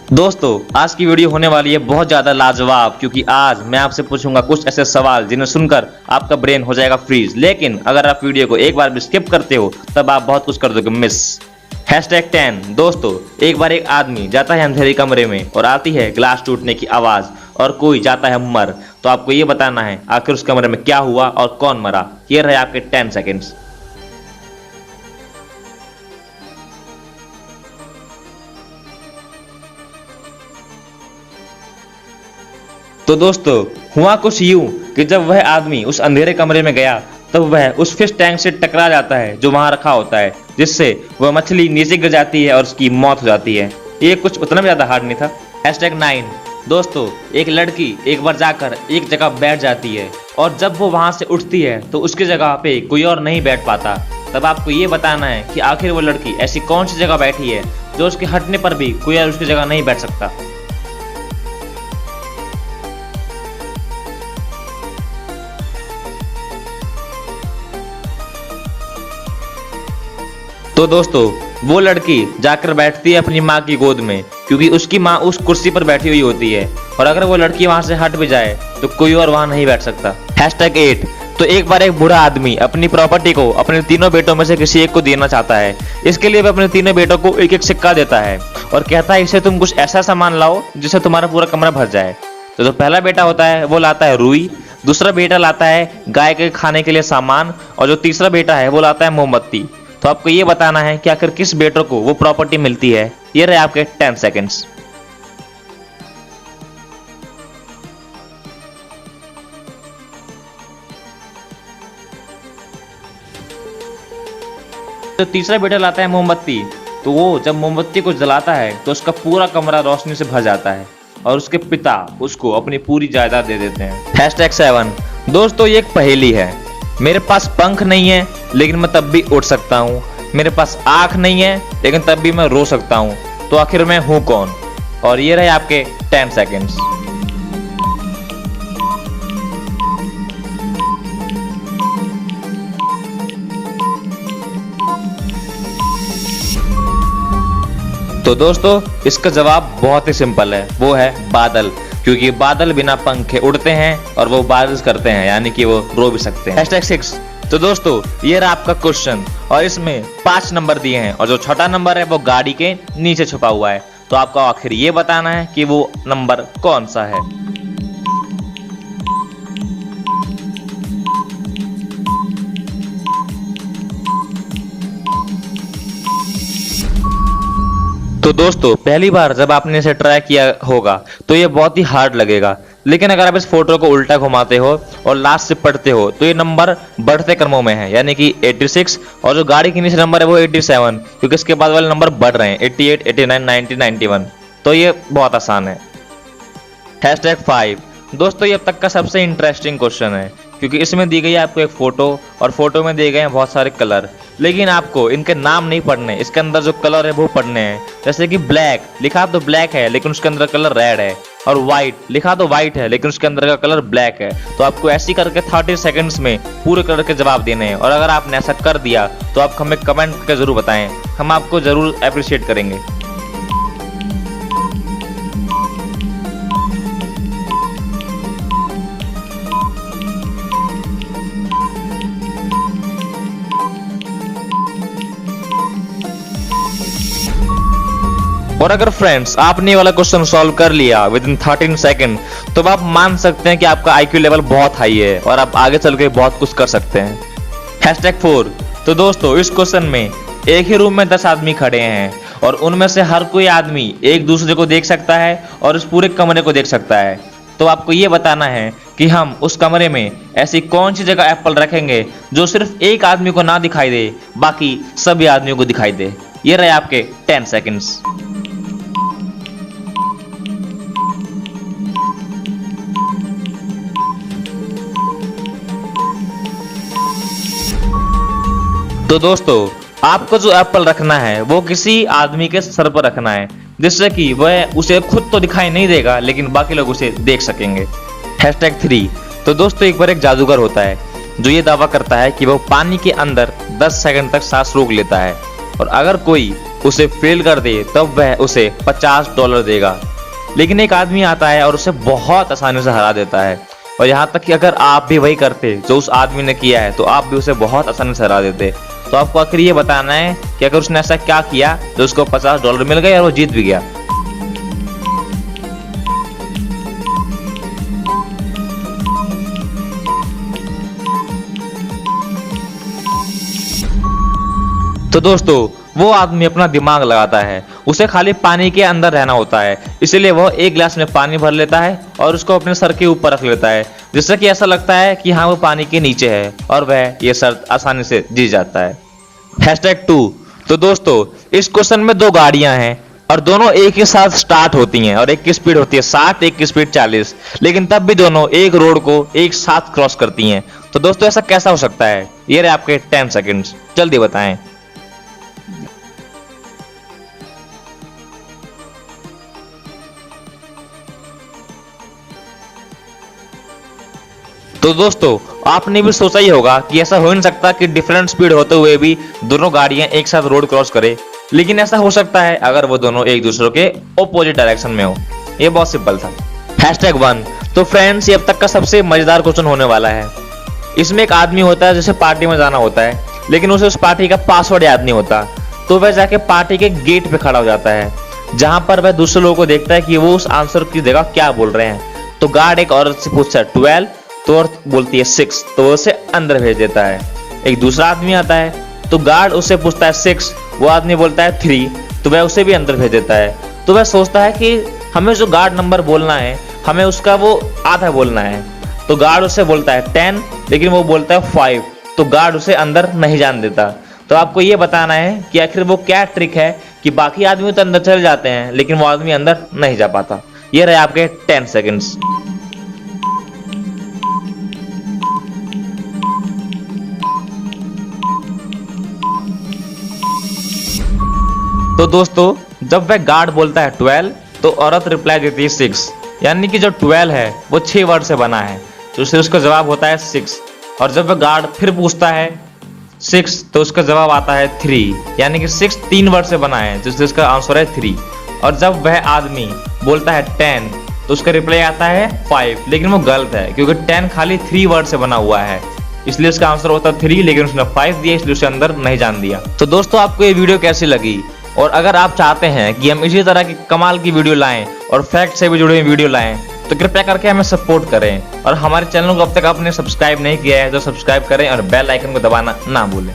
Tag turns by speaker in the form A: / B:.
A: दोस्तों आज की वीडियो होने वाली है बहुत ज़्यादा लाजवाब, क्योंकि आज मैं आपसे पूछूंगा कुछ ऐसे सवाल जिन्हें सुनकर आपका ब्रेन हो जाएगा फ्रीज। लेकिन अगर आप वीडियो को एक बार भी स्किप करते हो तब आप बहुत कुछ कर दोगे मिस। #10 दोस्तों, एक बार एक आदमी जाता है अंधेरे कमरे में और आती है ग्लास टूटने की आवाज़ और कोई जाता है मर। तो आपको ये बताना है आखिर उस कमरे में क्या हुआ और कौन मरा। ये रहे आपके 10 सेकेंड्स। तो दोस्तों हुआ कुछ यूं कि जब वह आदमी उस अंधेरे कमरे में गया तब वह उस फिश टैंक से टकरा जाता है जो वहां रखा होता है, जिससे वह मछली नीचे गिर जाती है और उसकी मौत हो जाती है। ये कुछ उतना ज्यादा हार्ड नहीं था। #9 दोस्तों, एक लड़की एक बार जाकर एक जगह बैठ जाती है और जब वो वहां से उठती है तो उसकी जगह पे कोई और नहीं बैठ पाता। तब आपको ये बताना है कि आखिर वो लड़की ऐसी कौन सी जगह बैठी है जो उसके हटने पर भी कोई और उसकी जगह नहीं बैठ सकता। तो दोस्तों वो लड़की जाकर बैठती है अपनी माँ की गोद में, क्योंकि उसकी माँ उस कुर्सी पर बैठी हुई होती है और अगर वो लड़की वहां से हट भी जाए तो कोई और वहां नहीं बैठ सकता। #8 तो एक बार एक बूढ़ा आदमी अपनी प्रॉपर्टी को अपने तीनों बेटों में से किसी एक को देना चाहता है। इसके लिए वह अपने तीनों बेटों को एक एक सिक्का देता है और कहता है इसे तुम कुछ ऐसा सामान लाओ जिससे तुम्हारा पूरा कमरा भर जाए। तो जो पहला बेटा होता है वो लाता है रुई, दूसरा बेटा लाता है गाय के खाने के लिए सामान और जो तीसरा बेटा है वो लाता है मोमबत्ती। तो आपको ये बताना है कि आखिर किस बेटो को वो प्रॉपर्टी मिलती है। ये रहे आपके 10 सेकेंड्स। तो तीसरा बेटा लाता है मोमबत्ती, तो वो जब मोमबत्ती को जलाता है तो उसका पूरा कमरा रोशनी से भर जाता है और उसके पिता उसको अपनी पूरी जायदाद दे देते हैं। #7 दोस्तों, ये एक पहेली है। मेरे पास पंख नहीं है लेकिन मैं तब भी उड़ सकता हूँ। मेरे पास आंख नहीं है लेकिन तब भी मैं रो सकता हूँ। तो आखिर मैं हूँ कौन? और ये रहे आपके 10 सेकेंड्स। तो दोस्तों इसका जवाब बहुत ही सिंपल है, वो है बादल, क्योंकि बादल बिना पंखे उड़ते हैं और वो बारिश करते हैं, यानी कि वो रो भी सकते हैं। #6 तो दोस्तों ये रहा आपका क्वेश्चन और इसमें 5 नंबर दिए हैं और जो छठा नंबर है वो गाड़ी के नीचे छुपा हुआ है। तो आपको आखिर ये बताना है कि वो नंबर कौन सा है। तो दोस्तों पहली बार जब आपने इसे ट्राई किया होगा तो ये बहुत ही हार्ड लगेगा, लेकिन अगर आप इस फोटो को उल्टा घुमाते हो और लास्ट से पढ़ते हो तो ये नंबर बढ़ते क्रमों में है, यानी कि 86 और जो गाड़ी के नीचे नंबर है वो 87, क्योंकि इसके बाद वाले नंबर बढ़ रहे हैं 88, 89, 90, 91। तो ये बहुत आसान है। #5 दोस्तों ये अब तक का सबसे इंटरेस्टिंग क्वेश्चन है, क्योंकि इसमें दी गई है आपको एक फोटो और फोटो में दिए गए हैं बहुत सारे कलर, लेकिन आपको इनके नाम नहीं पढ़ने, इसके अंदर जो कलर है वो पढ़ने हैं। जैसे कि ब्लैक लिखा तो ब्लैक है लेकिन उसके अंदर कलर रेड है, और व्हाइट लिखा तो व्हाइट है लेकिन उसके अंदर का कलर ब्लैक है। तो आपको ऐसी करके 30 सेकंड्स में पूरे कलर के जवाब देने हैं, और अगर आपने ऐसा कर दिया तो आप हमें कमेंट करके जरूर बताएं, हम आपको जरूर अप्रिशिएट करेंगे। और अगर फ्रेंड्स आपने वाला क्वेश्चन सॉल्व कर लिया विद इन 13 सेकंड तो आप मान सकते हैं कि आपका IQ लेवल बहुत हाई है और आप आगे चल के बहुत कुछ कर सकते हैं। #4 तो दोस्तों इस क्वेश्चन में एक ही रूम में 10 आदमी खड़े हैं और उनमें से हर कोई आदमी एक दूसरे को देख सकता है और इस पूरे कमरे को देख सकता है। तो आपको ये बताना है कि हम उस कमरे में ऐसी कौन सी जगह एप्पल रखेंगे जो सिर्फ एक आदमी को ना दिखाई दे, बाकी सभी आदमियों को दिखाई दे। ये रहे आपके 10 सेकेंड्स। तो दोस्तों आपको जो एप्पल रखना है वो किसी आदमी के सर पर रखना है, जिससे कि वह उसे खुद तो दिखाई नहीं देगा लेकिन बाकी लोग उसे देख सकेंगे। #3 तो दोस्तों एक बार एक जादूगर होता है जो ये दावा करता है कि वो पानी के अंदर 10 सेकंड तक सांस रोक लेता है, और अगर कोई उसे फेल कर दे तब वह उसे $50 देगा। लेकिन एक आदमी आता है और उसे बहुत आसानी से हरा देता है, और यहाँ तक कि अगर आप भी वही करते जो उस आदमी ने किया है तो आप भी उसे बहुत आसानी से हरा देते। तो आपको आखिर ये बताना है कि अगर उसने ऐसा क्या किया जो उसको $50 मिल गए और वो जीत भी गया। तो दोस्तों वो आदमी अपना दिमाग लगाता है, उसे खाली पानी के अंदर रहना होता है, इसलिए वह एक गिलास में पानी भर लेता है और उसको अपने सर के ऊपर रख लेता है, जिससे कि ऐसा लगता है कि हाँ वो पानी के नीचे है, और वह ये शर्त आसानी से जीत जाता है। #2। तो दोस्तों इस क्वेश्चन में 2 गाड़ियां हैं और दोनों एक ही साथ स्टार्ट होती हैं, और एक की स्पीड होती है 60, एक की स्पीड 40, लेकिन तब भी दोनों एक रोड को एक साथ क्रॉस करती हैं। तो दोस्तों ऐसा कैसा हो सकता है? ये रहे आपके 10 सेकंड्स, जल्दी बताएं। तो दोस्तों आपने भी सोचा ही होगा कि ऐसा हो नहीं सकता कि डिफरेंट स्पीड होते हुए भी दोनों गाड़ियां एक साथ रोड क्रॉस करे, लेकिन ऐसा हो सकता है अगर वो दोनों एक दूसरे के ऑपोजिट डायरेक्शन में हो। ये बहुत सिंपल था। #1। तो फ्रेंड्स ये अब तक का सबसे मजेदार क्वेश्चन होने वाला है। इसमें एक आदमी होता है जिसे पार्टी में जाना होता है, लेकिन उसे उस पार्टी का पासवर्ड याद नहीं होता, तो वह जाके पार्टी के गेट पे खड़ा हो जाता है, जहां पर वह दूसरे लोगों को देखता है कि वो उस आंसर की जगह क्या बोल रहे हैं। तो गार्ड एक औरत से पूछता है 12, तो औरत बोलती है 6, तो वो उसे अंदर भेज देता है। एक दूसरा आदमी आता है, तो गार्ड उससे पूछता है 6, वो आदमी बोलता है 3, तो वह उसे भी अंदर भेज देता है। तो वह सोचता है कि हमें जो गार्ड नंबर बोलना है हमें उसका वो आधा बोलना है, तो गार्ड उसे बोलता है 10, लेकिन वो बोलता है 5, तो गार्ड उसे अंदर नहीं जान देता। तो आपको ये बताना है कि आखिर वो क्या ट्रिक है कि बाकी आदमी तो अंदर चले जाते हैं लेकिन वो आदमी अंदर नहीं जा पाता। ये रहे आपके 10 सेकंड्स। तो दोस्तों जब वह गार्ड बोलता है 12, तो औरत रिप्लाई देती है 6, यानी कि जो 12 है वो 6 वर्ड से बना है, तो उससे उसका जवाब होता है 6। और जब वह गार्ड फिर पूछता है 6, तो उसका जवाब आता है 3, यानी कि 6 3 वर्ड से बना है, जिससे उसका आंसर है 3। और जब वह आदमी बोलता है 10, तो उसका रिप्लाई आता है 5, लेकिन वो गलत है क्योंकि 10 खाली 3 वर्ड से बना हुआ है, इसलिए उसका आंसर होता है 3, लेकिन उसने 5 दिया, इसलिए उसे अंदर नहीं जान दिया। तो दोस्तों आपको ये वीडियो कैसी लगी, और अगर आप चाहते हैं कि हम इसी तरह की कमाल की वीडियो लाएं और फैक्ट से भी जुड़ी हुई वीडियो लाएं, तो कृपया करके हमें सपोर्ट करें, और हमारे चैनल को अब तक आपने सब्सक्राइब नहीं किया है तो सब्सक्राइब करें और बेल आइकन को दबाना ना भूलें।